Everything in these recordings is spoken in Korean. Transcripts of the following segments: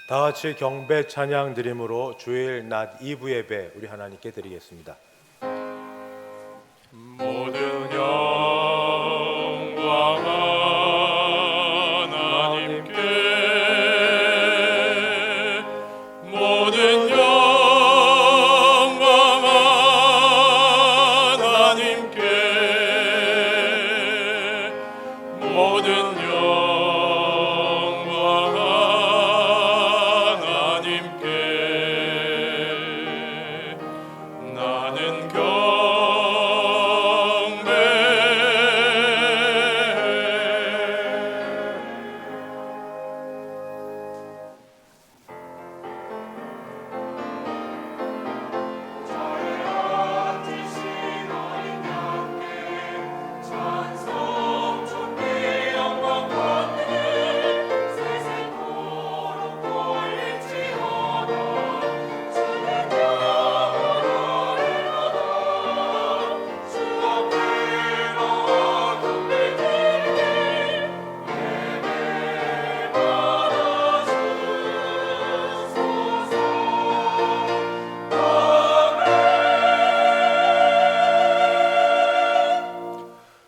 다 같이 경배 찬양 드림으로 주일 낮 2부 예배 우리 하나님께 드리겠습니다. 모든 영광 하나님께, 모든 영광 하나님께, 모든 영광 하나님께. 나는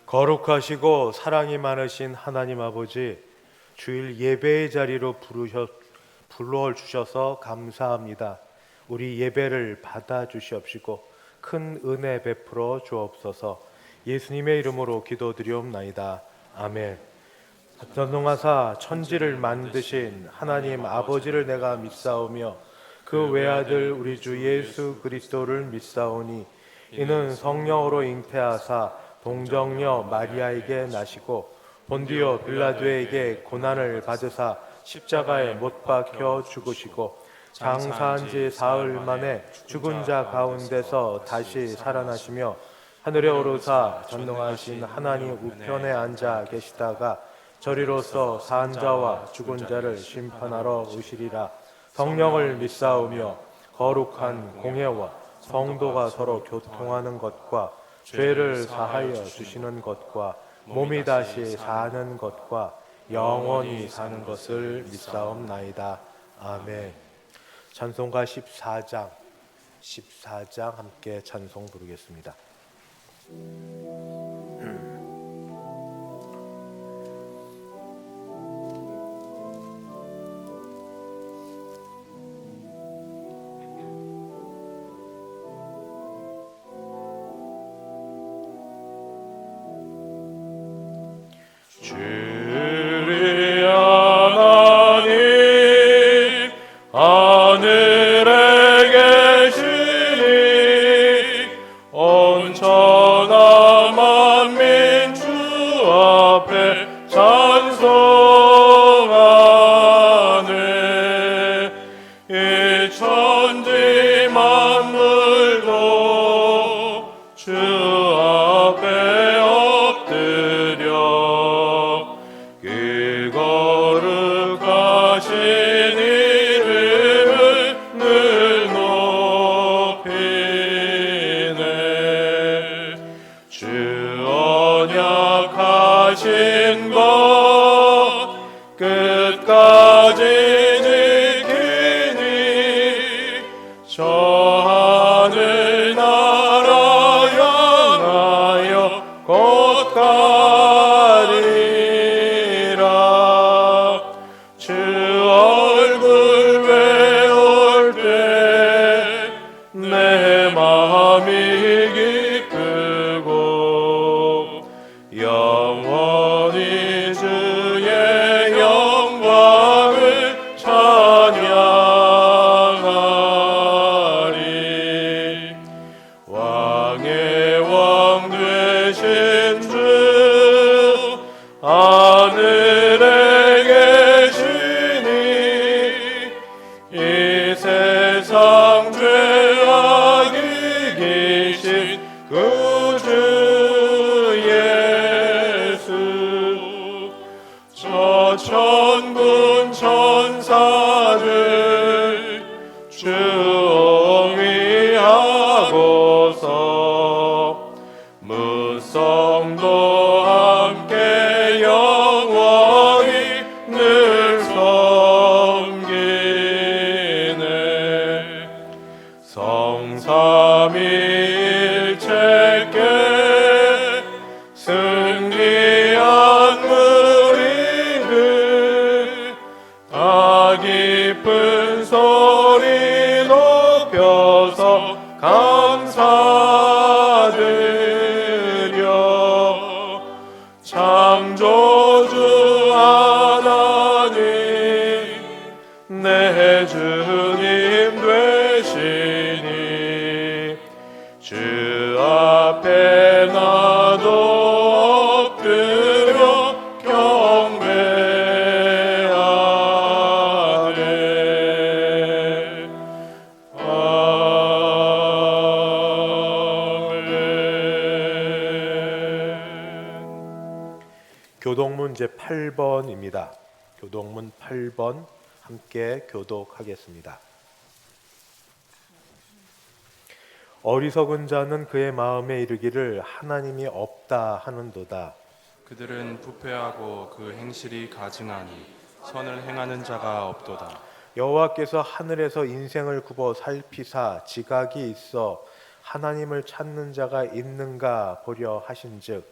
거룩하시고 사랑이 많으신 하나님 아버지, 주일 예배의 자리로 불러주셔서 감사합니다. 우리 예배를 받아주시옵시고 큰 은혜 베풀어 주옵소서. 예수님의 이름으로 기도드리옵나이다. 아멘. 전능하사 천지를 만드신 하나님 아버지를 내가 믿사오며 그 외아들 우리 주 예수 그리스도를 믿사오니 이는 성령으로 잉태하사 동정녀 마리아에게 나시고 본디오 빌라도에게 고난을 받으사 십자가에 못 박혀 죽으시고 장사한 지 사흘 만에 죽은 자 가운데서 다시 살아나시며 하늘에 오르사 전능하신 하나님 우편에 앉아 계시다가 저리로서 산 자와 죽은 자를 심판하러 오시리라. 성령을 믿사오며 거룩한 공회와 성도가 서로 교통하는 것과 죄를 사하여 주시는 것과 몸이 다시 사는 것과 영원히 사는 것을 믿사옵나이다. 아멘. 찬송가 14장 함께 찬송 부르겠습니다. 주의 하나님 하늘에 계시니 온 천하 만민 주 앞에 찬송하네. 이 천지 만물도 주 앞에 엎드려 그 거룩하신 이름을 늘 높이네. 주 언약하신 것 끝까지 지키니 저 하늘 나라 향하여 곧 가리라. 주 얼굴 배울 때 내 마음이 기쁘고 영원히 주의 영광을 찬양하리. 왕의 왕 되신 주 하늘에 계시니 이 세상 죄악이 계신 구주 예수. 저 천군 천사들 주옹위하고서 무성도 함께 영원히 늘 섬기네. 깊은 소리 높여서 감사드려 창조주 하나님 내 주님 되시니 주 앞에 나도 엎드려 경배하네. 아멘. 교독문 제8번입니다. 교독문 8번 함께 교독하겠습니다. 어리석은 자는 그의 마음에 이르기를 하나님이 없다 하는도다. 그들은 부패하고 그 행실이 가증하니 선을 행하는 자가 없도다. 여호와께서 하늘에서 인생을 굽어 살피사 지각이 있어 하나님을 찾는 자가 있는가 보려 하신즉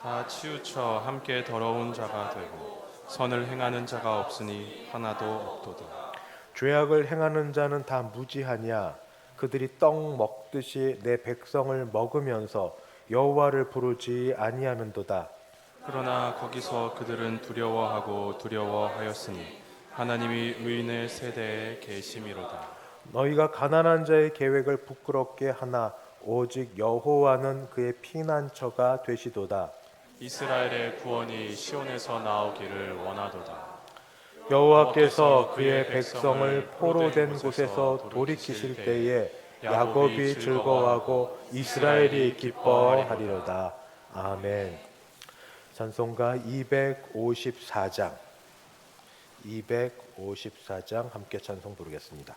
다 치우쳐 함께 더러운 자가 되고 선을 행하는 자가 없으니 하나도 없도다. 죄악을 행하는 자는 다 무지하냐. 그들이 떡 먹듯이 내 백성을 먹으면서 여호와를 부르지 아니하는도다. 그러나 거기서 그들은 두려워하고 두려워하였으니 하나님이 의인의 세대에 계심이로다. 너희가 가난한 자의 계획을 부끄럽게 하나 오직 여호와는 그의 피난처가 되시도다. 이스라엘의 구원이 시온에서 나오기를 원하도다. 여호와께서 그의 백성을 포로된 곳에서 돌이키실 때에 야곱이 즐거워하고 이스라엘이 기뻐하리로다. 아멘. 찬송가 254장 함께 찬송 부르겠습니다.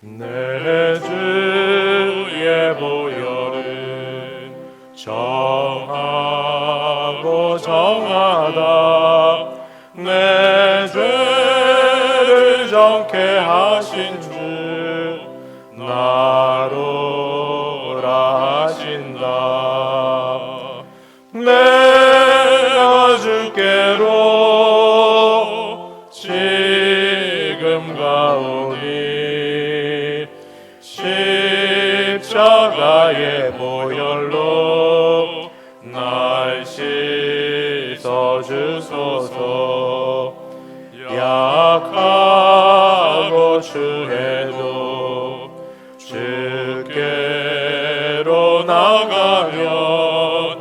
내 주의 보혈은 정하고 정하다. 내 죄를 정케 하신 주 나로라 하신다. 내가 주께로 지금 가오니 십자가의 보혈로 날 씻어 주소서. 약하고 추해도 주께로 나가면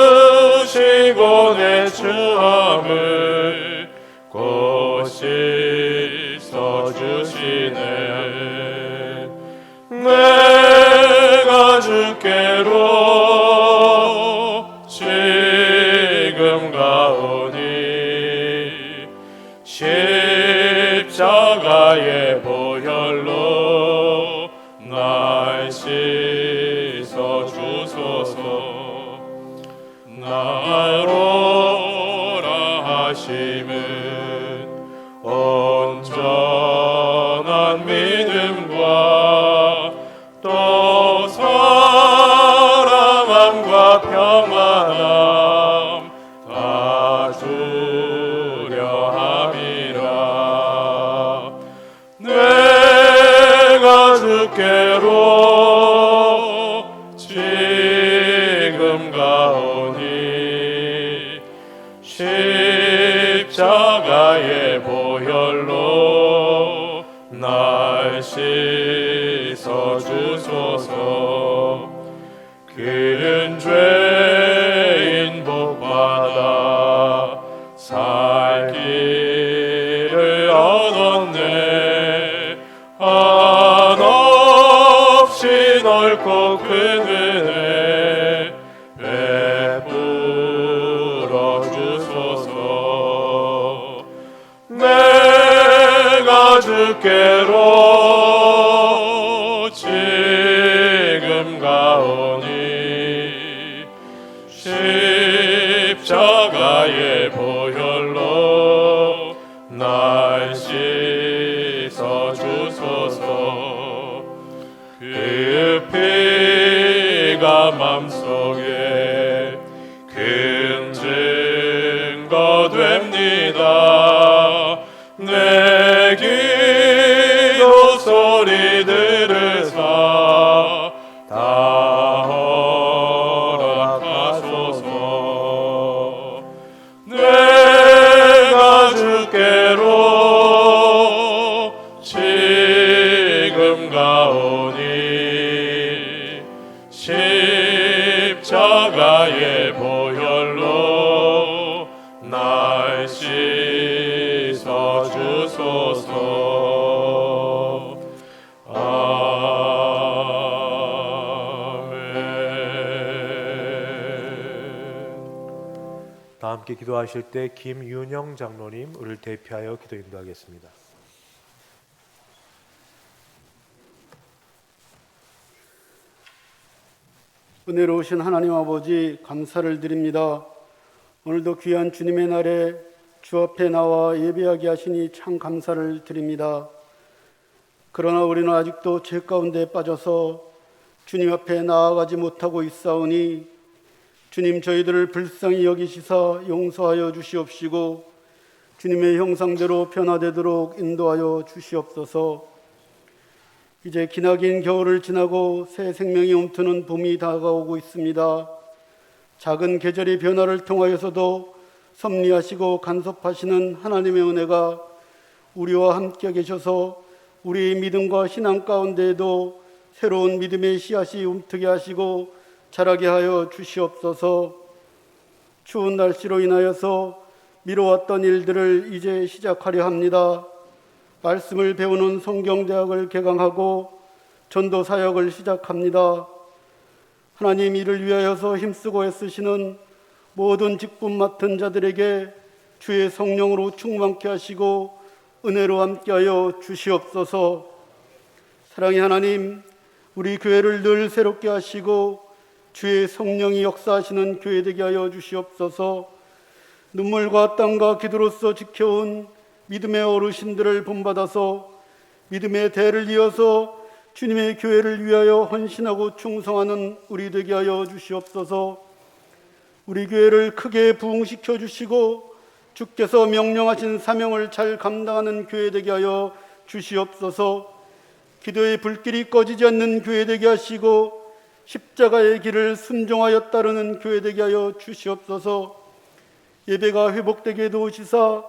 힘주시고 내 추함을 곧 씻어 주시네. 내가 주께로 지금 가오니 십자가의 보혈로 날 씻어 주소서. 나로라 하심은 온전한 믿음과 또 사랑함과 평안함 다 주려 함이라. 내가 주께로 지금 가오니 십자가의 보혈로 날 씻어 주소서. 큰 죄인 복받아 살 길을 얻었네. 한없이 넓고 큰 은혜 베풀어 주소서. 내가 주께로 지금 가오니 십자가 십자가의 보혈로 날 씻어 주소서. 그 피가 맘속에 큰 증거 됩니다. 내 기도 소리 들으사 다 허락하소서. 내가 주께로 지금 가오니 십자가의 보혈로 날 씻어 주소서. 아멘. 다 함께 기도하실 때 김윤영 장로님 우리를 대표하여 기도 인도하겠습니다. 은혜로우신 하나님 아버지 감사를 드립니다. 오늘도 귀한 주님의 날에 주 앞에 나와 예배하게 하시니 참 감사를 드립니다. 그러나 우리는 아직도 죄 가운데 빠져서 주님 앞에 나아가지 못하고 있사오니 주님 저희들을 불쌍히 여기시사 용서하여 주시옵시고 주님의 형상대로 변화되도록 인도하여 주시옵소서. 이제 기나긴 겨울을 지나고 새 생명이 움트는 봄이 다가오고 있습니다. 작은 계절의 변화를 통하여서도 섭리하시고 간섭하시는 하나님의 은혜가 우리와 함께 계셔서 우리의 믿음과 신앙 가운데에도 새로운 믿음의 씨앗이 움트게 하시고 자라게 하여 주시옵소서. 추운 날씨로 인하여서 미뤄왔던 일들을 이제 시작하려 합니다. 말씀을 배우는 성경대학을 개강하고 전도 사역을 시작합니다. 하나님 이를 위하여서 힘쓰고 애쓰시는 모든 직분 맡은 자들에게 주의 성령으로 충만케 하시고 은혜로 함께하여 주시옵소서. 사랑의 하나님, 우리 교회를 늘 새롭게 하시고 주의 성령이 역사하시는 교회 되게 하여 주시옵소서. 눈물과 땀과 기도로서 지켜온 믿음의 어르신들을 본받아서 믿음의 대를 이어서 주님의 교회를 위하여 헌신하고 충성하는 우리 되게 하여 주시옵소서. 우리 교회를 크게 부흥시켜 주시고 주께서 명령하신 사명을 잘 감당하는 교회 되게 하여 주시옵소서. 기도의 불길이 꺼지지 않는 교회 되게 하시고 십자가의 길을 순종하여 따르는 교회 되게 하여 주시옵소서. 예배가 회복되게 도우시사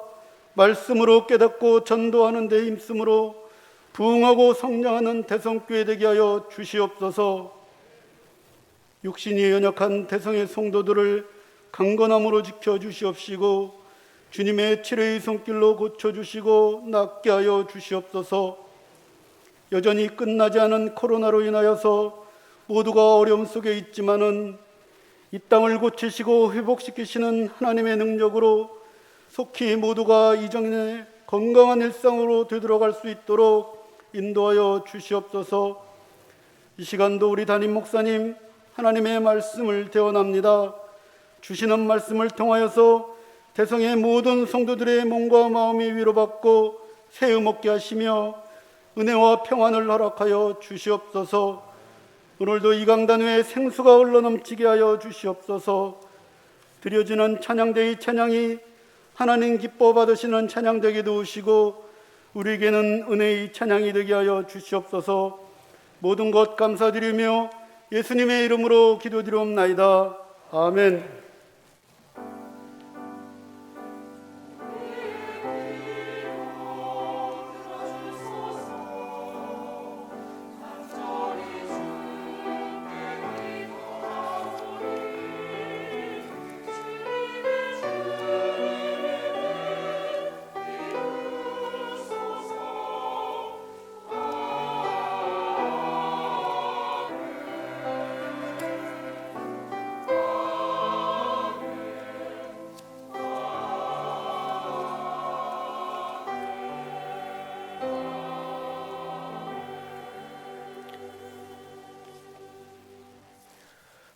말씀으로 깨닫고 전도하는 데 힘쓰므로 부흥하고 성장하는 대성교회 되게 하여 주시옵소서. 육신이 연약한 대성의 성도들을 강건함으로 지켜주시옵시고 주님의 치료의 손길로 고쳐주시고 낫게 하여 주시옵소서. 여전히 끝나지 않은 코로나로 인하여서 모두가 어려움 속에 있지만은 이 땅을 고치시고 회복시키시는 하나님의 능력으로 속히 모두가 이전의 건강한 일상으로 되돌아갈 수 있도록 인도하여 주시옵소서. 이 시간도 우리 담임 목사님 하나님의 말씀을 대원합니다. 주시는 말씀을 통하여서 대성의 모든 성도들의 몸과 마음이 위로받고 새음 얻게 하시며 은혜와 평안을 허락하여 주시옵소서. 오늘도 이 강단위에 생수가 흘러넘치게 하여 주시옵소서. 드려지는 찬양대의 찬양이 하나님 기뻐 받으시는 찬양되게 도우시고 우리에게는 은혜의 찬양이 되게 하여 주시옵소서. 모든 것 감사드리며 예수님의 이름으로 기도드리옵나이다. 아멘.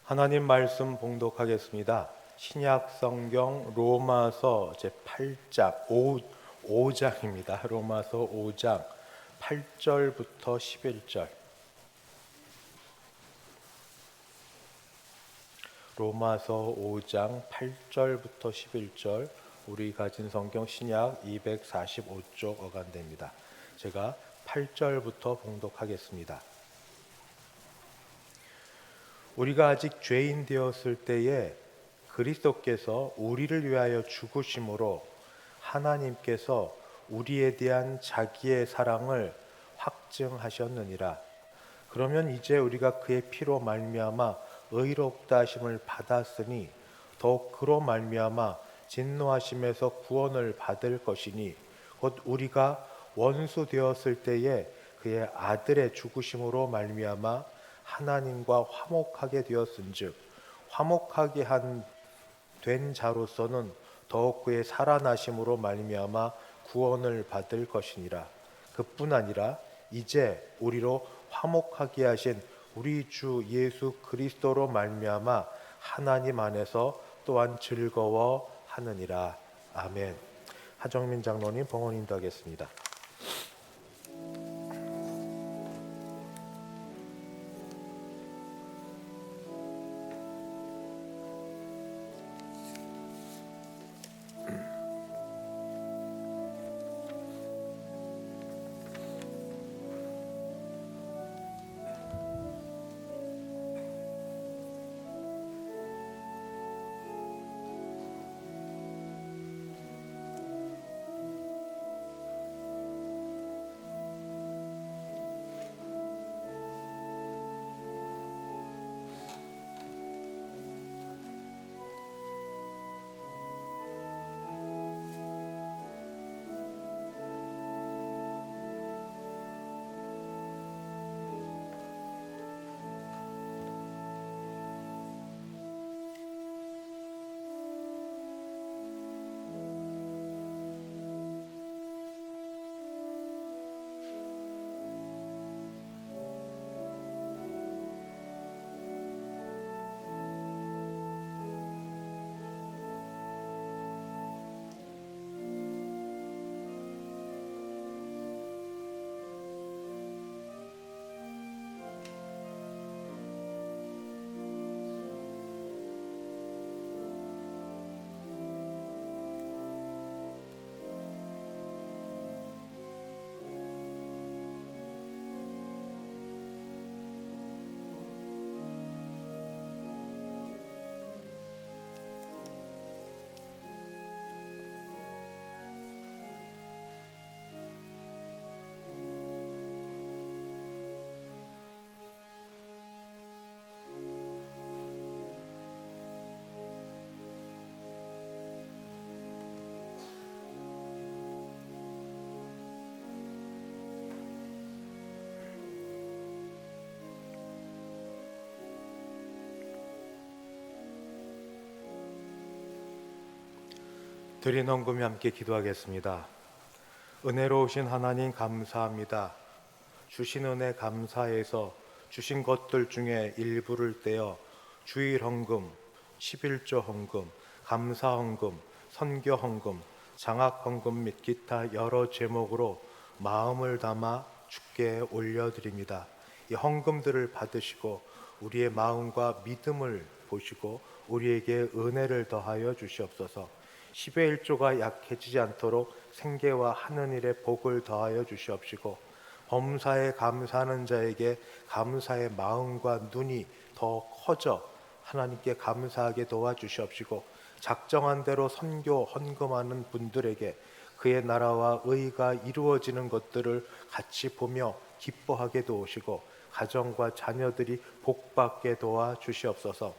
하나님 말씀 봉독하겠습니다. 신약 성경 로마서 제 8장 5장입니다. 로마서 5장 8절부터 11절. 로마서 5장 8절부터 11절. 우리 가진 성경 신약 245쪽 어간됩니다. 제가 8절부터 봉독하겠습니다. 우리가 아직 죄인 되었을 때에 그리스도께서 우리를 위하여 죽으심으로 하나님께서 우리에 대한 자기의 사랑을 확증하셨느니라. 그러면 이제 우리가 그의 피로 말미암아 의롭다 하심을 받았으니 더욱 그로 말미암아 진노하심에서 구원을 받을 것이니 곧 우리가 원수 되었을 때에 그의 아들의 죽으심으로 말미암아 하나님과 화목하게 되었은즉 화목하게 된 자로서는 더욱 그의 살아나심으로 말미암아 구원을 받을 것이니라. 그뿐 아니라 이제 우리로 화목하게 하신 우리 주 예수 그리스도로 말미암아 하나님 안에서 또한 즐거워하느니라. 아멘. 하정민 장로님 봉헌 인도하겠습니다. 드린 헌금에 함께 기도하겠습니다. 은혜로우신 하나님 감사합니다. 주신 은혜 감사해서 주신 것들 중에 일부를 떼어 주일 헌금, 11조 헌금, 감사 헌금, 선교 헌금, 장학 헌금 및 기타 여러 제목으로 마음을 담아 주께 올려드립니다. 이 헌금들을 받으시고 우리의 마음과 믿음을 보시고 우리에게 은혜를 더하여 주시옵소서. 10의 1조가 약해지지 않도록 생계와 하는 일에 복을 더하여 주시옵시고 범사에 감사하는 자에게 감사의 마음과 눈이 더 커져 하나님께 감사하게 도와주시옵시고 작정한 대로 선교 헌금하는 분들에게 그의 나라와 의가 이루어지는 것들을 같이 보며 기뻐하게 도우시고 가정과 자녀들이 복받게 도와주시옵소서.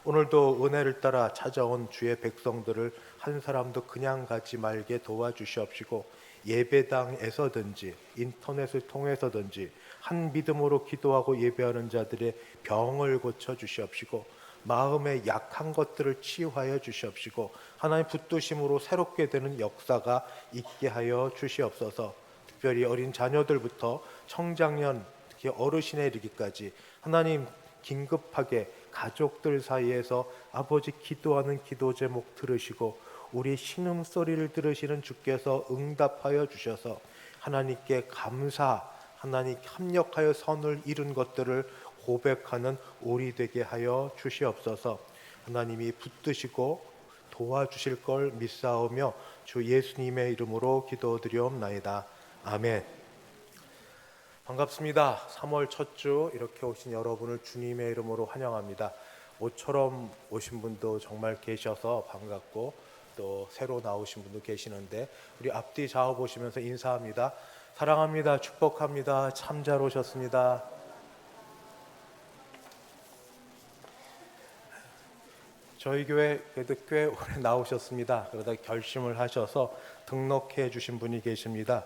오늘도 은혜를 따라 찾아온 주의 백성들을 한 사람도 그냥 가지 말게 도와주시옵시고 예배당에서든지 인터넷을 통해서든지 한 믿음으로 기도하고 예배하는 자들의 병을 고쳐주시옵시고 마음의 약한 것들을 치유하여 주시옵시고 하나님 붙드심으로 새롭게 되는 역사가 있게 하여 주시옵소서. 특별히 어린 자녀들부터 청장년 특히 어르신에 이르기까지 하나님 긴급하게 가족들 사이에서 아버지 기도하는 기도 제목 들으시고 우리 신음소리를 들으시는 주께서 응답하여 주셔서 하나님께 감사, 하나님 합력하여 선을 이룬 것들을 고백하는 우리 되게 하여 주시옵소서. 하나님이 붙드시고 도와주실 걸 믿사오며 주 예수님의 이름으로 기도드리옵나이다. 아멘. 반갑습니다. 3월 첫 주 이렇게 오신 여러분을 주님의 이름으로 환영합니다. 모처럼 오신 분도 정말 계셔서 반갑고 또 새로 나오신 분도 계시는데 우리 앞뒤 좌우 보시면서 인사합니다. 사랑합니다. 축복합니다. 참 잘 오셨습니다. 저희 교회 그래도 꽤 오래 나오셨습니다. 그러다 결심을 하셔서 등록해 주신 분이 계십니다.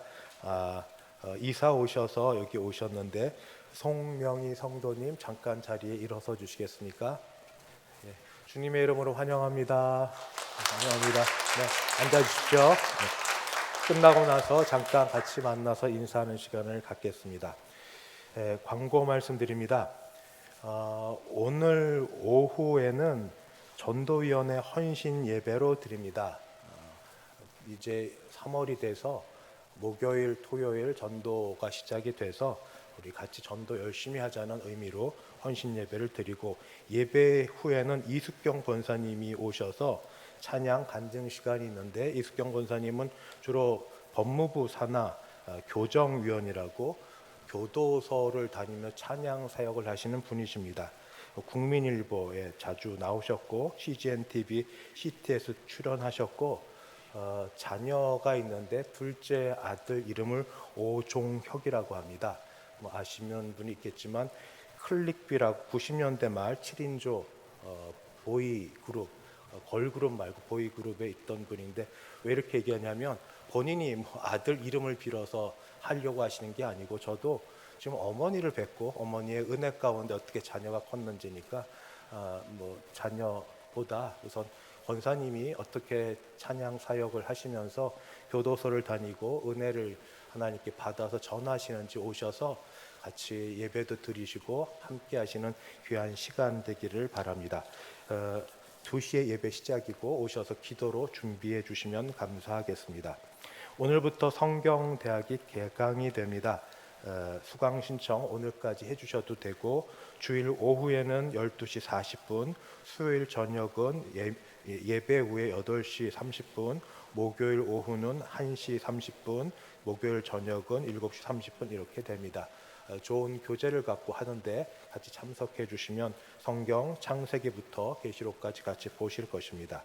이사 오셔서 여기 오셨는데 송명희 성도님 잠깐 자리에 일어서 주시겠습니까? 네, 주님의 이름으로 환영합니다. 환영합니다. 네, 앉아주십시오. 네, 끝나고 나서 잠깐 같이 만나서 인사하는 시간을 갖겠습니다. 네, 광고 말씀드립니다. 오늘 오후에는 전도위원회 헌신 예배로 드립니다. 이제 3월이 돼서 목요일, 토요일 전도가 시작이 돼서 우리 같이 전도 열심히 하자는 의미로 헌신 예배를 드리고 예배 후에는 이숙경 권사님이 오셔서 찬양 간증 시간이 있는데 이숙경 권사님은 주로 법무부 산하 교정위원이라고 교도소를 다니며 찬양 사역을 하시는 분이십니다. 국민일보에 자주 나오셨고 CGN-TV, CTS 출연하셨고 자녀가 있는데 둘째 아들 이름을 오종혁이라고 합니다. 뭐 아시는 분이 있겠지만 클릭비라고 90년대 말 7인조 보이 그룹, 걸그룹 말고 보이 그룹에 있던 분인데 왜 이렇게 얘기하냐면 본인이 뭐 아들 이름을 빌어서 하려고 하시는 게 아니고 저도 지금 어머니를 뵙고 어머니의 은혜 가운데 어떻게 자녀가 컸는지니까 뭐 자녀보다 우선 권사님이 어떻게 찬양 사역을 하시면서 교도소를 다니고 은혜를 하나님께 받아서 전하시는지 오셔서 같이 예배도 드리시고 함께 하시는 귀한 시간 되기를 바랍니다. 2시에 예배 시작이고 오셔서 기도로 준비해 주시면 감사하겠습니다. 오늘부터 성경대학이 개강이 됩니다. 수강 신청 오늘까지 해주셔도 되고 주일 오후에는 12시 40분, 수요일 저녁은 예배 후에 8시 30분, 목요일 오후는 1시 30분, 목요일 저녁은 7시 30분 이렇게 됩니다. 좋은 교재를 갖고 하는데 같이 참석해 주시면 성경 창세기부터 계시록까지 같이 보실 것입니다.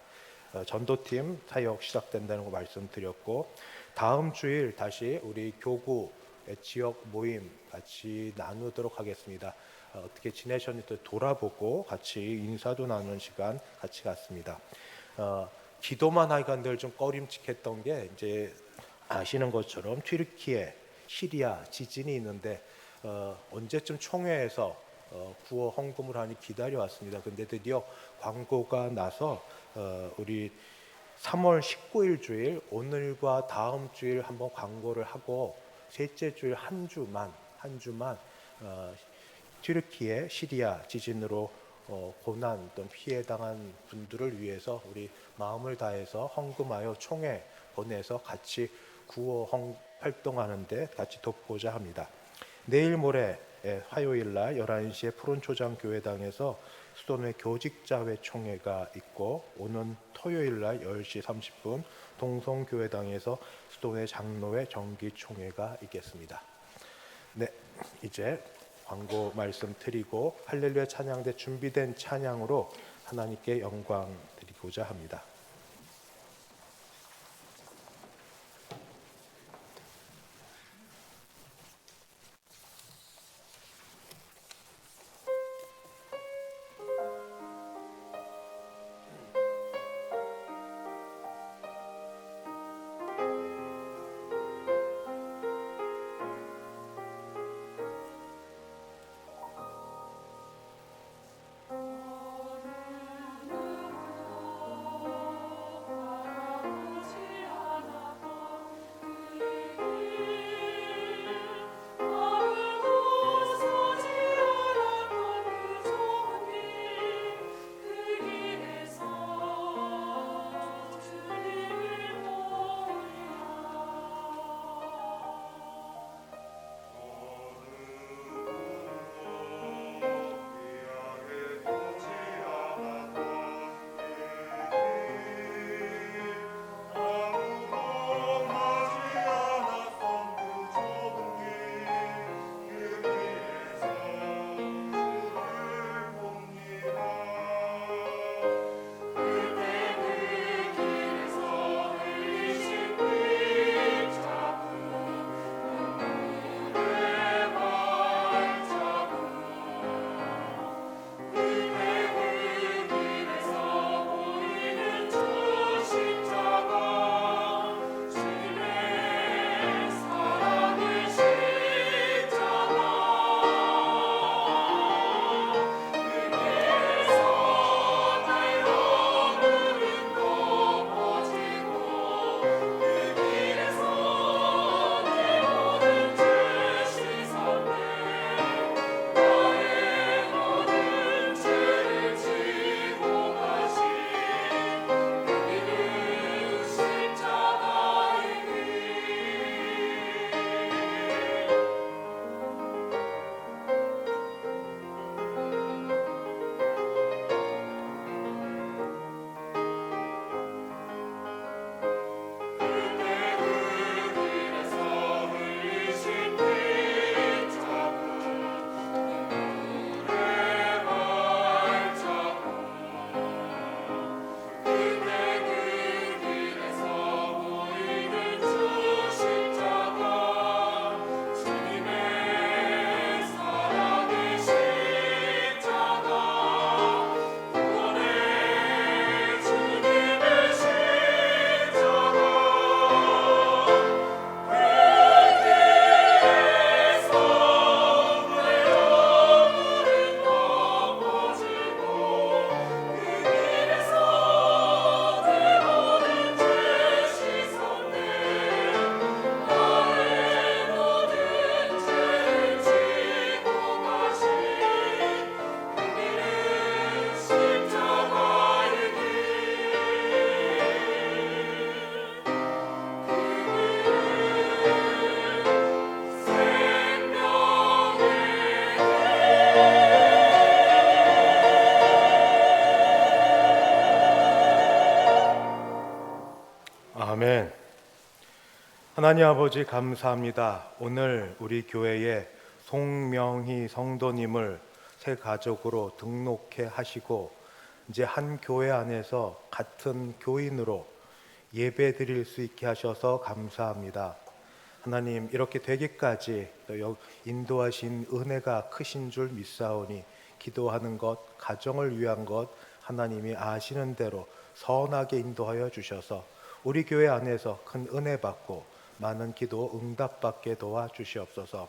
전도팀 사역 시작된다는 거 말씀드렸고 다음 주일 다시 우리 교구 지역 모임 같이 나누도록 하겠습니다. 어떻게 지내셨는지 돌아보고 같이 인사도 나누는 시간 같이 갖습니다. 기도만 하기가 늘 좀 꺼림칙했던 게 이제 아시는 것처럼 튀르키예, 시리아 지진이 있는데 언제쯤 총회에서 구호 헌금을 하니 기다려왔습니다. 근데 드디어 광고가 나서 우리 3월 19일 주일 오늘과 다음 주일 한번 광고를 하고 셋째 주일 한 주만 튀르키예, 시리아 지진으로 고난 또는 피해 당한 분들을 위해서 우리 마음을 다해서 헌금하여 총회 보내서 같이 구호 활동하는데 같이 돕고자 합니다. 내일 모레 화요일 날 11시에 푸른초장 교회당에서 수도내 교직자회 총회가 있고 오는 토요일 날 10시 30분 동성교회당에서 수도내 장로회 정기 총회가 있겠습니다. 네, 이제 광고 말씀 드리고 할렐루야 찬양대 준비된 찬양으로 하나님께 영광 드리고자 합니다. 하나님 아버지 감사합니다. 오늘 우리 교회에 송명희 성도님을 새 가족으로 등록해 하시고 이제 한 교회 안에서 같은 교인으로 예배 드릴 수 있게 하셔서 감사합니다. 하나님, 이렇게 되기까지 또 인도하신 은혜가 크신 줄 믿사오니 기도하는 것, 가정을 위한 것 하나님이 아시는 대로 선하게 인도하여 주셔서 우리 교회 안에서 큰 은혜 받고 많은 기도 응답받게 도와주시옵소서.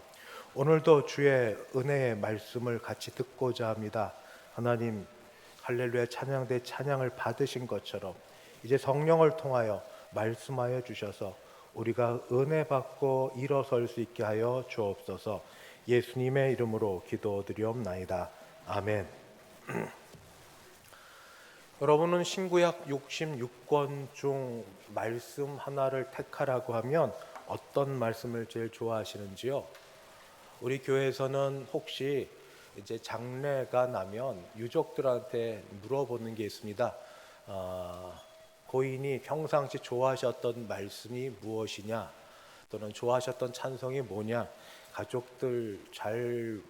오늘도 주의 은혜의 말씀을 같이 듣고자 합니다. 하나님, 할렐루야 찬양대 찬양을 받으신 것처럼 이제 성령을 통하여 말씀하여 주셔서 우리가 은혜 받고 일어설 수 있게 하여 주옵소서. 예수님의 이름으로 기도드리옵나이다. 아멘. 여러분은 신구약 66권 중 말씀 하나를 택하라고 하면 어떤 말씀을 제일 좋아하시는지요? 우리 교회에서는 혹시 이제 장례가 나면 유족들한테 물어보는 게 있습니다. 고인이 평상시 좋아하셨던 말씀이 무엇이냐, 또는 좋아하셨던 찬송이 뭐냐, 가족들 잘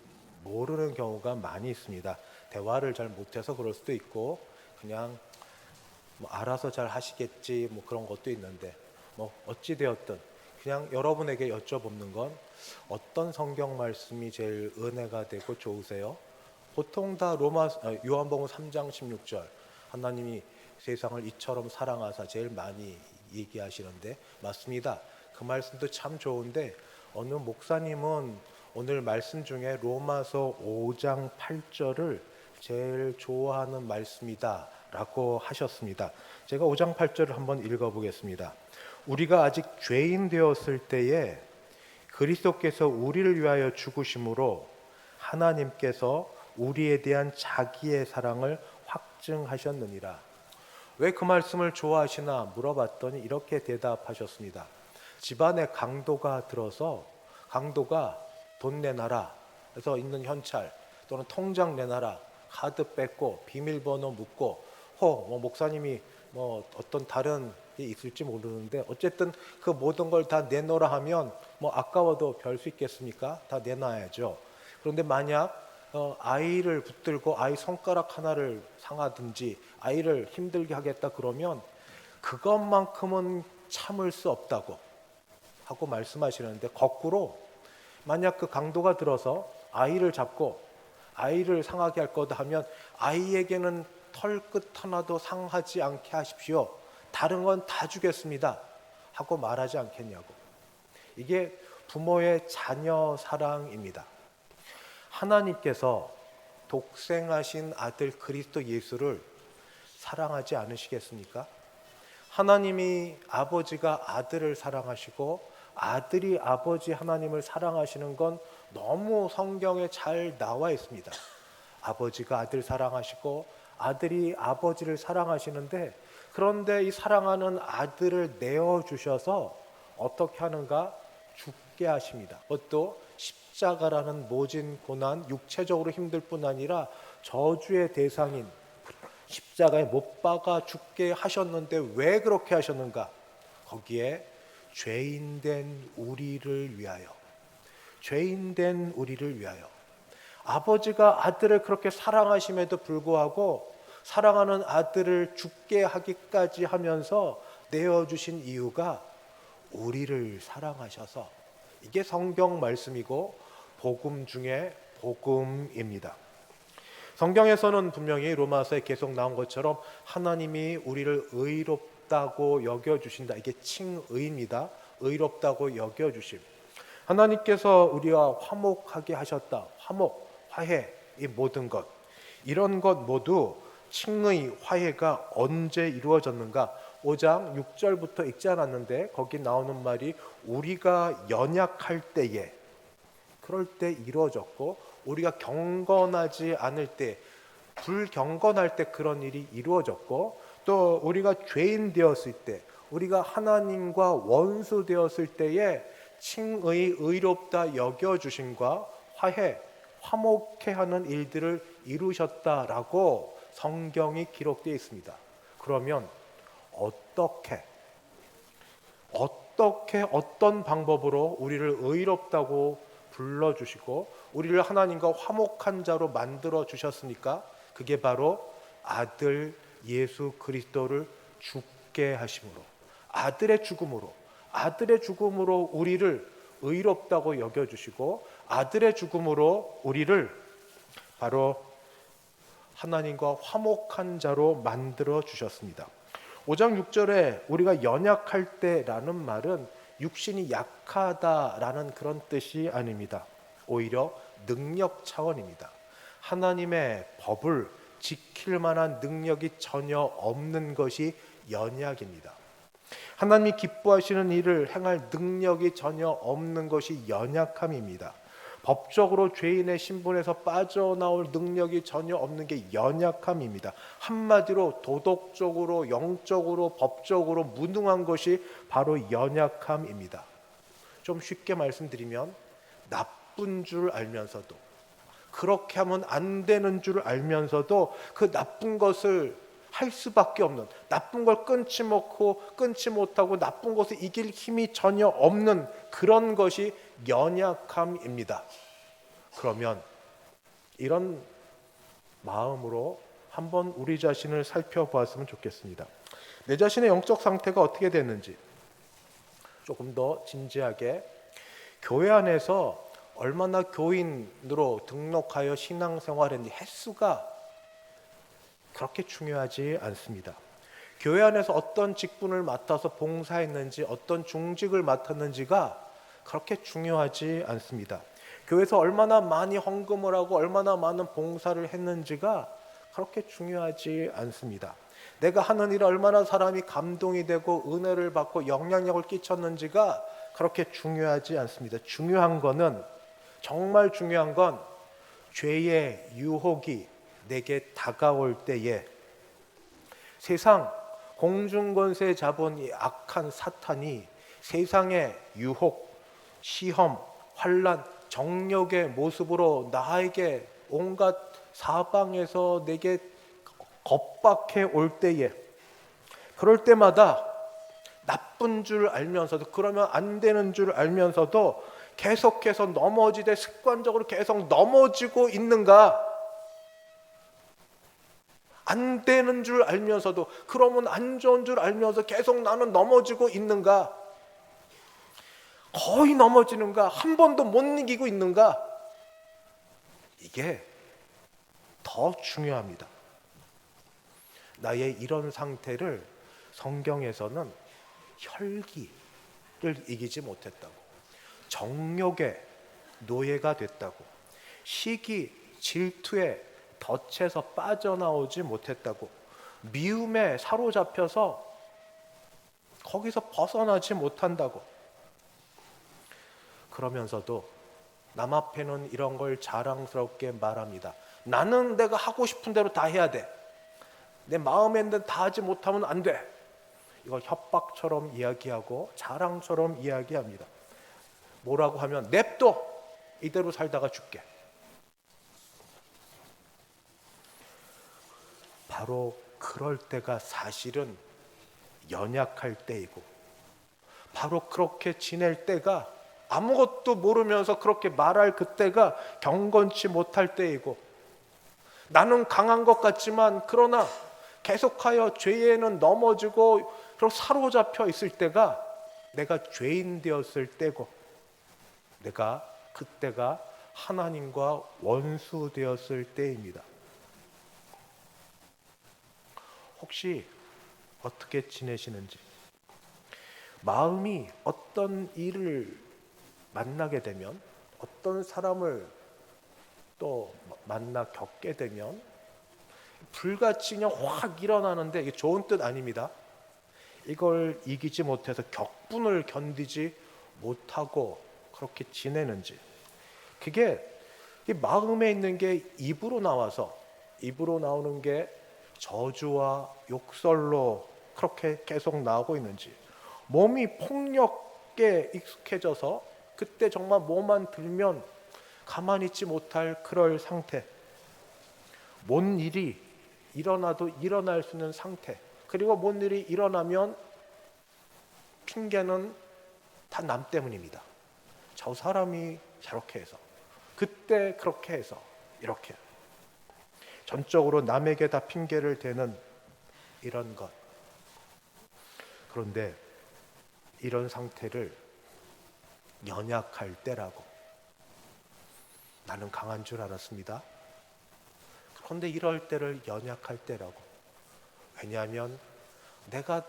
모르는 경우가 많이 있습니다. 대화를 잘 못해서 그럴 수도 있고 그냥 뭐 알아서 잘 하시겠지 뭐 그런 것도 있는데, 뭐 어찌 되었든 그냥 여러분에게 여쭤보는 건 어떤 성경 말씀이 제일 은혜가 되고 좋으세요? 보통 다 요한복음 3장 16절 하나님이 세상을 이처럼 사랑하사 제일 많이 얘기하시는데 맞습니다. 그 말씀도 참 좋은데 어느 목사님은 오늘 말씀 중에 로마서 5장 8절을 제일 좋아하는 말씀이다 라고 하셨습니다. 제가 5장 8절을 한번 읽어보겠습니다. 우리가 아직 죄인 되었을 때에 그리스도께서 우리를 위하여 죽으심으로 하나님께서 우리에 대한 자기의 사랑을 확증하셨느니라. 왜 그 말씀을 좋아하시나 물어봤더니 이렇게 대답하셨습니다. 집안에 강도가 들어서 강도가 돈 내놔라 그래서 있는 현찰 또는 통장 내놔라, 카드 뺏고 비밀번호 묻고 뭐 목사님이 뭐 어떤 다른 게 있을지 모르는데 어쨌든 그 모든 걸 다 내놓으라 하면 뭐 아까워도 별 수 있겠습니까? 다 내놔야죠. 그런데 만약 아이를 붙들고 아이 손가락 하나를 상하든지 아이를 힘들게 하겠다 그러면 그것만큼은 참을 수 없다고 하고 말씀하시는데, 거꾸로 만약 그 강도가 들어서 아이를 잡고 아이를 상하게 할 거다 하면 아이에게는 털끝 하나도 상하지 않게 하십시오. 다른 건 다 주겠습니다 하고 말하지 않겠냐고. 이게 부모의 자녀 사랑입니다. 하나님께서 독생하신 아들 그리스도 예수를 사랑하지 않으시겠습니까? 하나님이 아버지가 아들을 사랑하시고 아들이 아버지 하나님을 사랑하시는 건 너무 성경에 잘 나와 있습니다. 아버지가 아들 사랑하시고 아들이 아버지를 사랑하시는데, 그런데 이 사랑하는 아들을 내어주셔서 어떻게 하는가? 죽게 하십니다. 그것도 십자가라는 모진 고난, 육체적으로 힘들 뿐 아니라 저주의 대상인 십자가에 못 박아 죽게 하셨는데 왜 그렇게 하셨는가? 거기에 죄인된 우리를 위하여, 죄인된 우리를 위하여. 아버지가 아들을 그렇게 사랑하심에도 불구하고 사랑하는 아들을 죽게 하기까지 하면서 내어주신 이유가 우리를 사랑하셔서, 이게 성경 말씀이고 복음 중에 복음입니다. 성경에서는 분명히 로마서에 계속 나온 것처럼 하나님이 우리를 의롭다고 여겨주신다. 이게 칭의입니다. 의롭다고 여겨주심. 하나님께서 우리와 화목하게 하셨다. 화목, 화해, 이 모든 것, 이런 것 모두 칭의, 화해가 언제 이루어졌는가? 5장 6절부터 읽지 않았는데 거기 나오는 말이 우리가 연약할 때에, 그럴 때 이루어졌고, 우리가 경건하지 않을 때, 불경건할 때 그런 일이 이루어졌고, 또 우리가 죄인 되었을 때, 우리가 하나님과 원수 되었을 때에 칭의, 의롭다 여겨주심과 화해, 화목해 하는 일들을 이루셨다라고 성경이 기록되어 있습니다. 그러면 어떻게 어떻게 어떤 방법으로 우리를 의롭다고 불러주시고 우리를 하나님과 화목한 자로 만들어 주셨습니까? 그게 바로 아들 예수 그리스도를 죽게 하심으로, 아들의 죽음으로 우리를 의롭다고 여겨주시고 아들의 죽음으로 우리를 바로 하나님과 화목한 자로 만들어 주셨습니다. 5장 6절에 우리가 연약할 때라는 말은 육신이 약하다라는 그런 뜻이 아닙니다. 오히려 능력 차원입니다. 하나님의 법을 지킬 만한 능력이 전혀 없는 것이 연약입니다. 하나님이 기뻐하시는 일을 행할 능력이 전혀 없는 것이 연약함입니다. 법적으로 죄인의 신분에서 빠져나올 능력이 전혀 없는 게 연약함입니다. 한마디로 도덕적으로, 영적으로, 법적으로 무능한 것이 바로 연약함입니다. 좀 쉽게 말씀드리면 나쁜 줄 알면서도, 그렇게 하면 안 되는 줄 알면서도 그 나쁜 것을 할 수밖에 없는, 나쁜 걸 끊지 못하고 나쁜 것을 이길 힘이 전혀 없는 그런 것이 연약함입니다. 그러면 이런 마음으로 한번 우리 자신을 살펴보았으면 좋겠습니다. 내 자신의 영적 상태가 어떻게 됐는지 조금 더 진지하게, 교회 안에서 얼마나 교인으로 등록하여 신앙생활했는지 횟수가 그렇게 중요하지 않습니다. 교회 안에서 어떤 직분을 맡아서 봉사했는지, 어떤 중직을 맡았는지가 그렇게 중요하지 않습니다. 교회에서 얼마나 많이 헌금을 하고 얼마나 많은 봉사를 했는지가 그렇게 중요하지 않습니다. 내가 하는 일에 얼마나 사람이 감동이 되고 은혜를 받고 영향력을 끼쳤는지가 그렇게 중요하지 않습니다. 정말 중요한 건 죄의 유혹이 내게 다가올 때에 세상 공중권세 잡은 이 악한 사탄이 세상의 유혹, 시험, 환난, 정욕의 모습으로 나에게 온갖 사방에서 내게 겁박해 올 때에, 그럴 때마다 나쁜 줄 알면서도, 그러면 안 되는 줄 알면서도 계속해서 넘어지되 습관적으로 계속 넘어지고 있는가? 안 되는 줄 알면서도, 그러면 안 좋은 줄 알면서 계속 나는 넘어지고 있는가? 거의 넘어지는가? 한 번도 못 이기고 있는가? 이게 더 중요합니다. 나의 이런 상태를 성경에서는 혈기를 이기지 못했다고, 정욕의 노예가 됐다고, 시기, 질투에 덫에서 빠져나오지 못했다고, 미움에 사로잡혀서 거기서 벗어나지 못한다고, 그러면서도 남 앞에는 이런 걸 자랑스럽게 말합니다. 나는 내가 하고 싶은 대로 다 해야 돼. 내 마음에 있는 대로 다 하지 못하면 안 돼. 이걸 협박처럼 이야기하고 자랑처럼 이야기합니다. 뭐라고 하면 냅둬, 이대로 살다가 죽게. 바로 그럴 때가 사실은 연약할 때이고, 바로 그렇게 지낼 때가, 아무것도 모르면서 그렇게 말할 그때가 경건치 못할 때이고, 나는 강한 것 같지만 그러나 계속하여 죄에는 넘어지고 그리고 사로잡혀 있을 때가 내가 죄인 되었을 때고, 내가 그때가 하나님과 원수 되었을 때입니다. 혹시 어떻게 지내시는지, 마음이 어떤 일을 만나게 되면, 어떤 사람을 또 만나 겪게 되면 불같이 그냥 확 일어나는데, 이게 좋은 뜻 아닙니다. 이걸 이기지 못해서 격분을 견디지 못하고 그렇게 지내는지, 그게 이 마음에 있는 게 입으로 나오는 게 저주와 욕설로 그렇게 계속 나오고 있는지, 몸이 폭력에 익숙해져서 그때 정말 뭐만 들면 가만히 있지 못할 그럴 상태, 뭔 일이 일어나도 일어날 수 있는 상태, 그리고 뭔 일이 일어나면 핑계는 다 남 때문입니다. 저 사람이 저렇게 해서, 그때 그렇게 해서, 이렇게 전적으로 남에게 다 핑계를 대는 이런 것. 그런데 이런 상태를 연약할 때라고. 나는 강한 줄 알았습니다. 그런데 이럴 때를 연약할 때라고. 왜냐하면 내가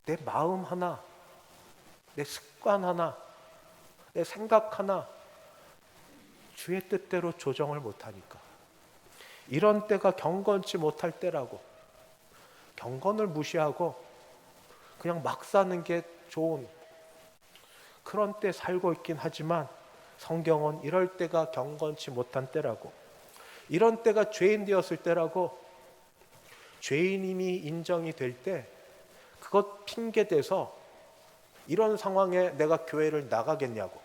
내 마음 하나, 내 습관 하나, 내 생각 하나 주의 뜻대로 조정을 못하니까. 이런 때가 경건치 못할 때라고. 경건을 무시하고 그냥 막 사는 게 좋은 그런 때 살고 있긴 하지만, 성경은 이럴 때가 경건치 못한 때라고. 이런 때가 죄인 되었을 때라고. 죄인임이 인정이 될 때 그것 핑계대서 이런 상황에 내가 교회를 나가겠냐고,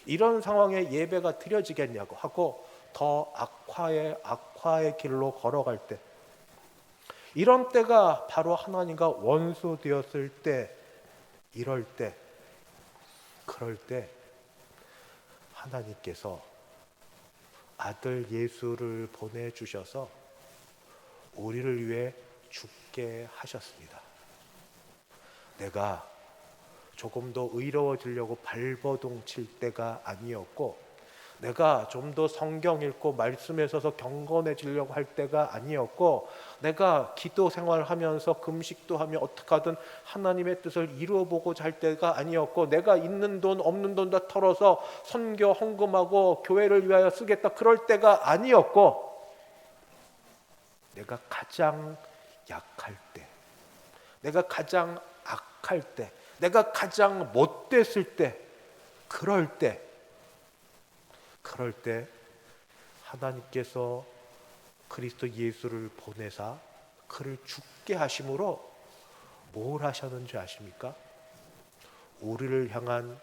이런 상황에 예배가 드려지겠냐고 하고 더 악화의 길로 걸어갈 때, 이런 때가 바로 하나님과 원수 되었을 때, 이럴 때, 그럴 때 하나님께서 아들 예수를 보내주셔서 우리를 위해 죽게 하셨습니다. 내가 조금 더 의로워지려고 발버둥 칠 때가 아니었고, 내가 좀 더 성경 읽고 말씀에 서서 경건해지려고 할 때가 아니었고, 내가 기도 생활하면서 금식도 하며 어떻게 하든 하나님의 뜻을 이루어보고자 할 때가 아니었고, 내가 있는 돈 없는 돈 다 털어서 선교 헌금하고 교회를 위하여 쓰겠다 그럴 때가 아니었고, 내가 가장 약할 때, 내가 가장 악할 때, 내가 가장 못됐을 때, 그럴 때 하나님께서 그리스도 예수를 보내사 그를 죽게 하심으로 뭘 하셨는지 아십니까? 우리를 향한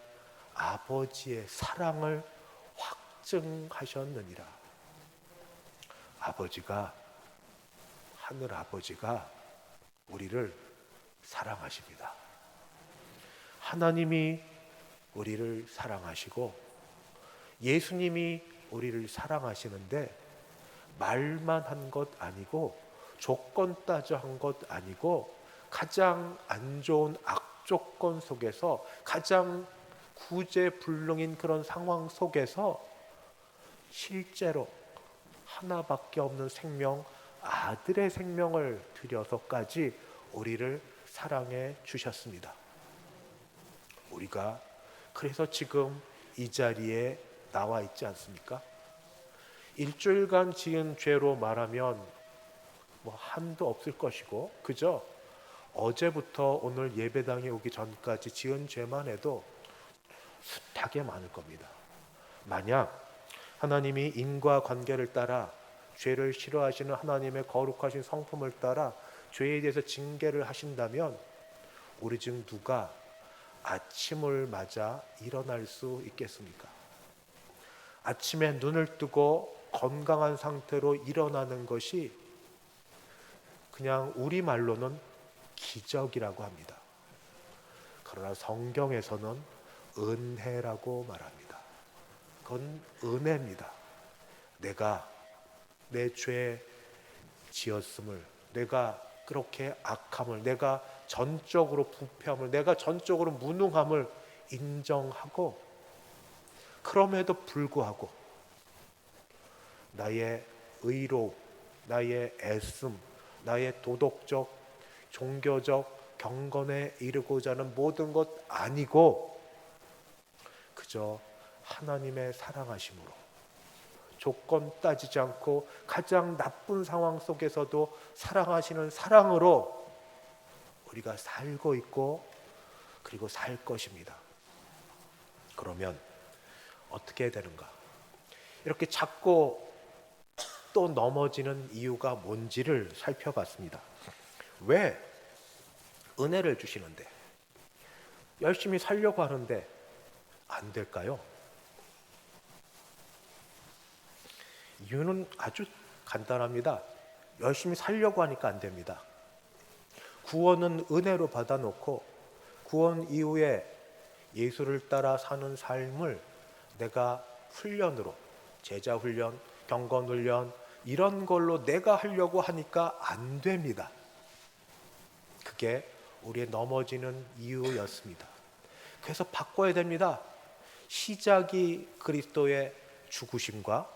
아버지의 사랑을 확증하셨느니라. 아버지가, 하늘 아버지가 우리를 사랑하십니다. 하나님이 우리를 사랑하시고 예수님이 우리를 사랑하시는데, 말만 한 것 아니고 조건 따져 한 것 아니고 가장 안 좋은 악조건 속에서, 가장 구제불능인 그런 상황 속에서 실제로 하나밖에 없는 생명, 아들의 생명을 들여서까지 우리를 사랑해 주셨습니다. 우리가 그래서 지금 이 자리에 나와 있지 않습니까? 일주일간 지은 죄로 말하면 뭐 한도 없을 것이고, 그죠? 어제부터 오늘 예배당에 오기 전까지 지은 죄만 해도 숱하게 많을 겁니다. 만약 하나님이 인과관계를 따라, 죄를 싫어하시는 하나님의 거룩하신 성품을 따라 죄에 대해서 징계를 하신다면, 우리 중 누가 아침을 맞아 일어날 수 있겠습니까? 아침에 눈을 뜨고 건강한 상태로 일어나는 것이 그냥 우리말로는 기적이라고 합니다. 그러나 성경에서는 은혜라고 말합니다. 그건 은혜입니다. 내가 내 죄 지었음을, 내가 그렇게 악함을, 내가 전적으로 부패함을, 내가 전적으로 무능함을 인정하고, 그럼에도 불구하고 나의 의로, 나의 애씀, 나의 도덕적, 종교적 경건에 이르고자 하는 모든 것 아니고 그저 하나님의 사랑하심으로, 조건 따지지 않고 가장 나쁜 상황 속에서도 사랑하시는 사랑으로 우리가 살고 있고, 그리고 살 것입니다. 그러면 어떻게 되는가? 이렇게 자꾸 또 넘어지는 이유가 뭔지를 살펴봤습니다. 왜 은혜를 주시는데, 열심히 살려고 하는데 안 될까요? 이유는 아주 간단합니다. 열심히 살려고 하니까 안 됩니다. 구원은 은혜로 받아놓고 구원 이후에 예수를 따라 사는 삶을 내가 훈련으로, 제자 훈련, 경건 훈련 이런 걸로 내가 하려고 하니까 안 됩니다. 그게 우리의 넘어지는 이유였습니다. 그래서 바꿔야 됩니다. 시작이 그리스도의 죽으심과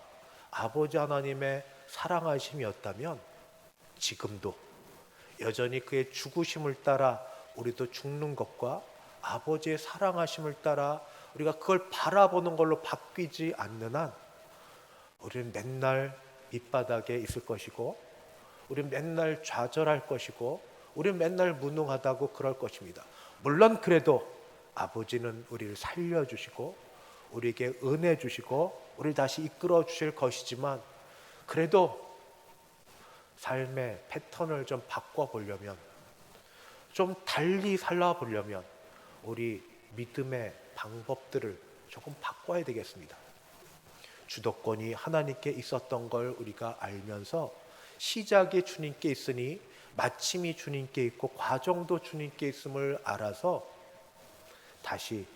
아버지 하나님의 사랑하심이었다면 지금도 여전히 그의 죽으심을 따라 우리도 죽는 것과 아버지의 사랑하심을 따라 우리가 그걸 바라보는 걸로 바뀌지 않는 한 우리는 맨날 밑바닥에 있을 것이고, 우리는 맨날 좌절할 것이고, 우리는 맨날 무능하다고 그럴 것입니다. 물론 그래도 아버지는 우리를 살려주시고 우리에게 은혜 주시고 우리를 다시 이끌어 주실 것이지만, 그래도 삶의 패턴을 좀 바꿔보려면, 좀 달리 살아보려면 우리 믿음의 방법들을 조금 바꿔야 되겠습니다. 주도권이 하나님께 있었던 걸 우리가 알면서 시작이 주님께 있으니 마침이 주님께 있고 과정도 주님께 있음을 알아서 다시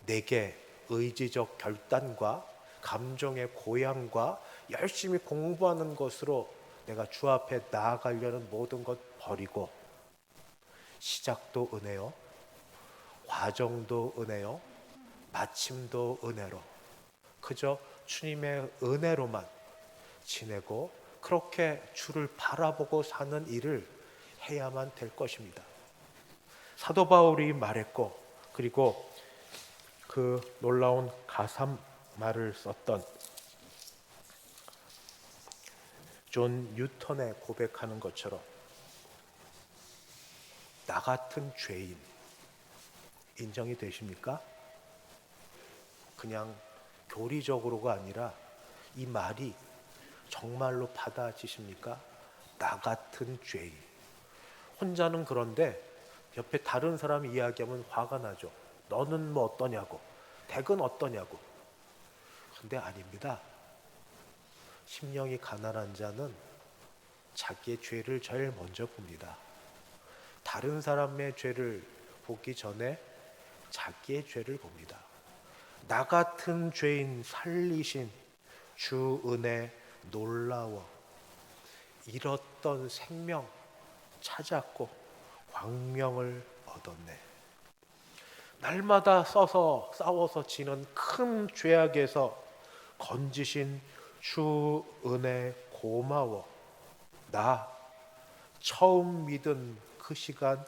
내게 의지적 결단과 감정의 고향과 열심히 공부하는 것으로 내가 주 앞에 나아가려는 모든 것 버리고, 시작도 은혜요, 과정도 은혜요, 마침도 은혜로 그저 주님의 은혜로만 지내고 그렇게 주를 바라보고 사는 일을 해야만 될 것입니다. 사도 바울이 말했고, 그리고 그 놀라운 가삼 말을 썼던 존 뉴턴의 고백하는 것처럼 나 같은 죄인 인정이 되십니까? 그냥 교리적으로가 아니라 이 말이 정말로 받아지십니까? 나 같은 죄인. 혼자는 그런데 옆에 다른 사람이 이야기하면 화가 나죠. 너는 뭐 어떠냐고, 댁은 어떠냐고. 근데 아닙니다. 심령이 가난한 자는 자기의 죄를 제일 먼저 봅니다. 다른 사람의 죄를 보기 전에 자기의 죄를 봅니다. 나 같은 죄인 살리신 주 은혜 놀라워. 잃었던 생명 찾았고 광명을 얻었네. 날마다 싸워서 지는 큰 죄악에서 건지신 주 은혜 고마워. 나 처음 믿은 그 시간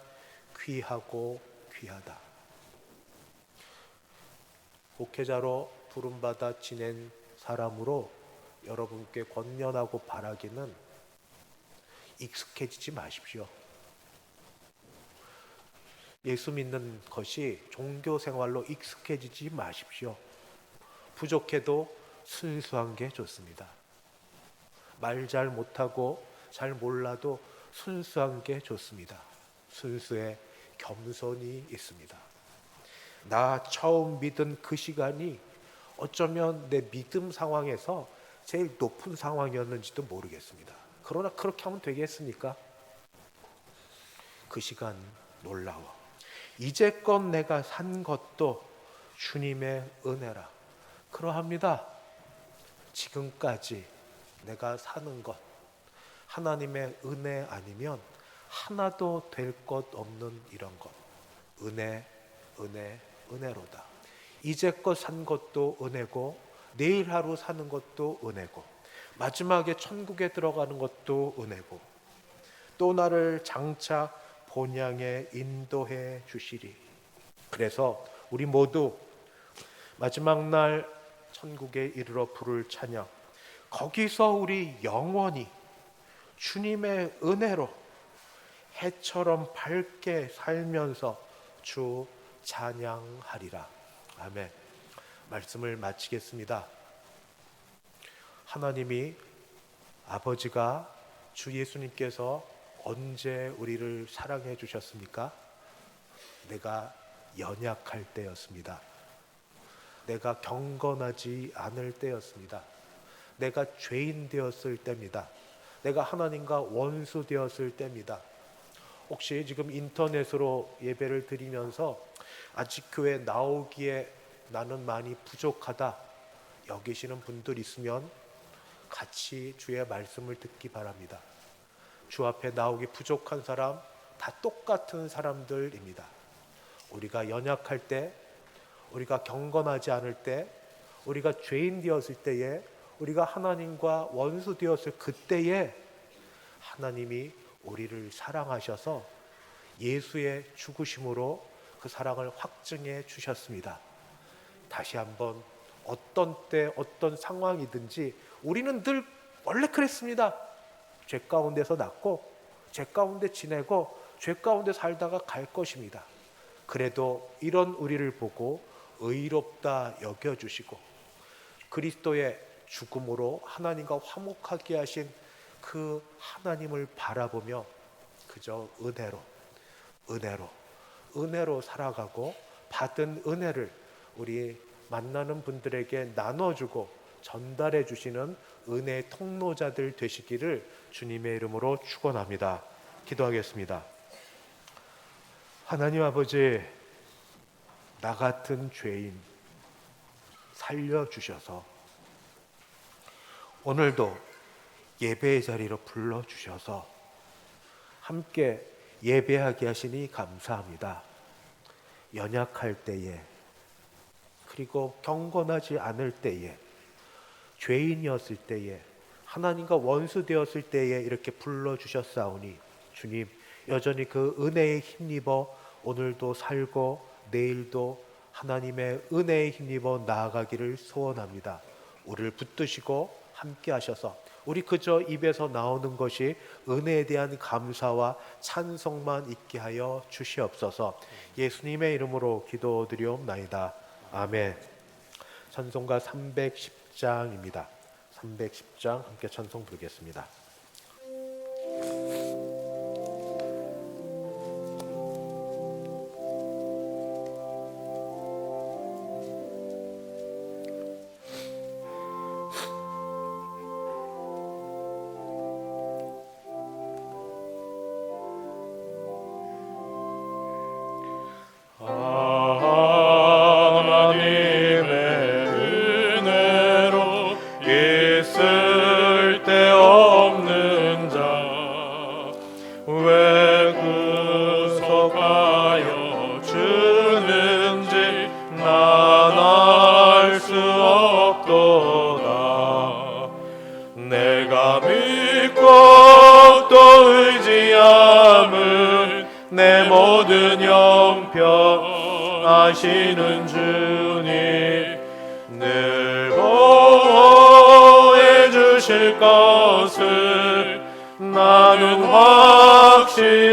귀하고 귀하다. 목회자로 부름받아 지낸 사람으로 여러분께 권면하고 바라기는, 익숙해지지 마십시오. 예수 믿는 것이 종교 생활로 익숙해지지 마십시오. 부족해도 순수한 게 좋습니다. 말 잘 못하고 잘 몰라도 순수한 게 좋습니다. 순수에 겸손이 있습니다. 나 처음 믿은 그 시간이 어쩌면 내 믿음 상황에서 제일 높은 상황이었는지도 모르겠습니다. 그러나 그렇게 하면 되겠습니까? 그 시간 놀라워. 이제껏 내가 산 것도 주님의 은혜라. 그러합니다. 지금까지 내가 사는 것 하나님의 은혜 아니면 하나도 될 것 없는 이런 것. 은혜로다. 이제껏 산 것도 은혜고, 내일 하루 사는 것도 은혜고, 마지막에 천국에 들어가는 것도 은혜고, 또 나를 장차 본향에 인도해 주시리. 그래서 우리 모두 마지막 날 천국에 이르러 부를 찬양, 거기서 우리 영원히 주님의 은혜로 해처럼 밝게 살면서 주 찬양하리라. 아멘. 말씀을 마치겠습니다. 하나님이, 아버지가, 주 예수님께서 언제 우리를 사랑해 주셨습니까? 내가 연약할 때였습니다. 내가 경건하지 않을 때였습니다. 내가 죄인 되었을 때입니다. 내가 하나님과 원수 되었을 때입니다. 혹시 지금 인터넷으로 예배를 드리면서 아직 교회 나오기에 나는 많이 부족하다 여기시는 분들 있으면 같이 주의 말씀을 듣기 바랍니다. 주 앞에 나오기 부족한 사람 다 똑같은 사람들입니다. 우리가 연약할 때, 우리가 경건하지 않을 때, 우리가 죄인 되었을 때에, 우리가 하나님과 원수 되었을 그때에 하나님이 우리를 사랑하셔서 예수의 죽으심으로 그 사랑을 확증해 주셨습니다. 다시 한번 어떤 때 어떤 상황이든지 우리는 늘 원래 그랬습니다. 죄 가운데서 났고 죄 가운데 지내고 죄 가운데 살다가 갈 것입니다. 그래도 이런 우리를 보고 의롭다 여겨주시고 그리스도의 죽음으로 하나님과 화목하게 하신 그 하나님을 바라보며 그저 은혜로 살아가고 받은 은혜를 우리 만나는 분들에게 나눠주고 전달해 주시는 은혜의 통로자들 되시기를 주님의 이름으로 축원합니다. 기도하겠습니다. 하나님 아버지, 나 같은 죄인 살려주셔서 오늘도 예배의 자리로 불러주셔서 함께 예배하게 하시니 감사합니다. 연약할 때에 그리고 경건하지 않을 때에 죄인이었을 때에 하나님과 원수 되었을 때에 이렇게 불러주셨사오니 주님 여전히 그 은혜에 힘입어 오늘도 살고 내일도 하나님의 은혜에 힘입어 나아가기를 소원합니다. 우리를 붙드시고 함께 하셔서 우리 그저 입에서 나오는 것이 은혜에 대한 감사와 찬송만 있게 하여 주시옵소서. 예수님의 이름으로 기도드리옵나이다. 아멘. 찬송가 310장입니다. 310장 함께 찬송 부르겠습니다. 내 모든 형편 아시는 주님 늘 보호해 주실 것을 나는 확실히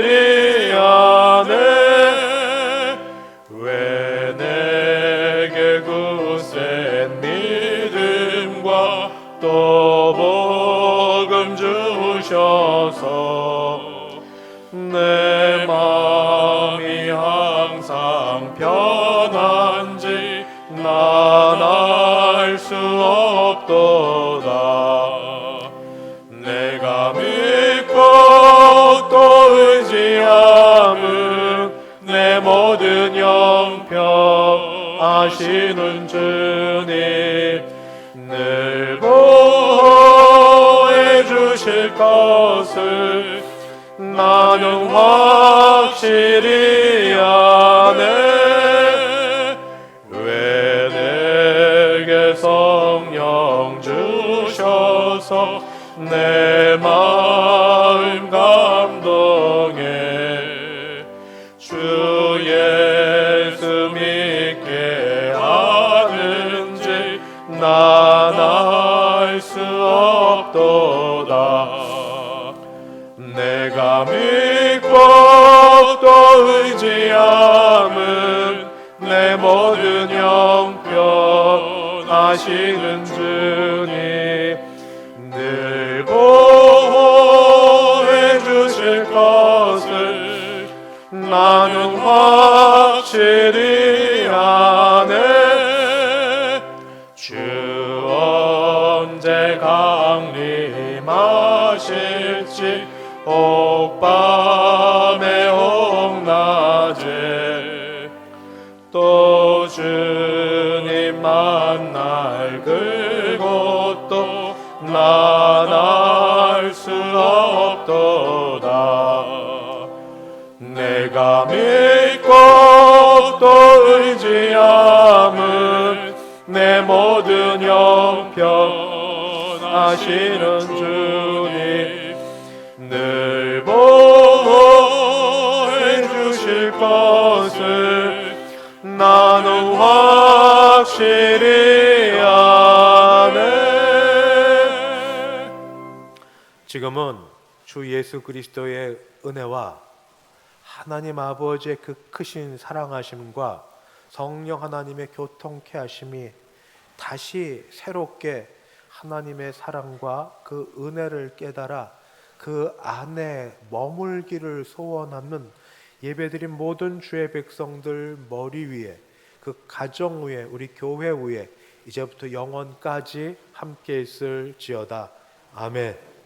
아네. 왜 내게 굳센 믿음과 또 복음 주셔서 내 마음이 항상 편한지 난 알 수 없도다. 내가 믿고 또 의지함은 내 모든 형편 아시는 주님 늘 보호해 주실 것을 나는 확실히 아네. 왜 내게 성령 주셔서 내 마음 감동해 주 예수 믿게 하는지 난 알 수 없도다. 내가 믿고 또 의지함은 내 모든 형편 아시는 주님 늘 보호해 주실 것을 나는 확실히 아네. 주 언제 강림하실지 옥밤에 주님 만날 그곳도 난 알 수 없도다. 내가 믿고 또 의지함은 내 모든 형편 아시는 주님 늘 보호해 주실 것을 나는 확실히 아네. 지금은 주 예수 그리스도의 은혜와 하나님 아버지의 그 크신 사랑하심과 성령 하나님의 교통케 하심이 다시 새롭게 하나님의 사랑과 그 은혜를 깨달아 그 안에 머물기를 소원하는 예배드린 모든 주의 백성들 머리 위에, 그 가정 위에, 우리 교회 위에 이제부터 영원까지 함께 있을지어다. 아멘.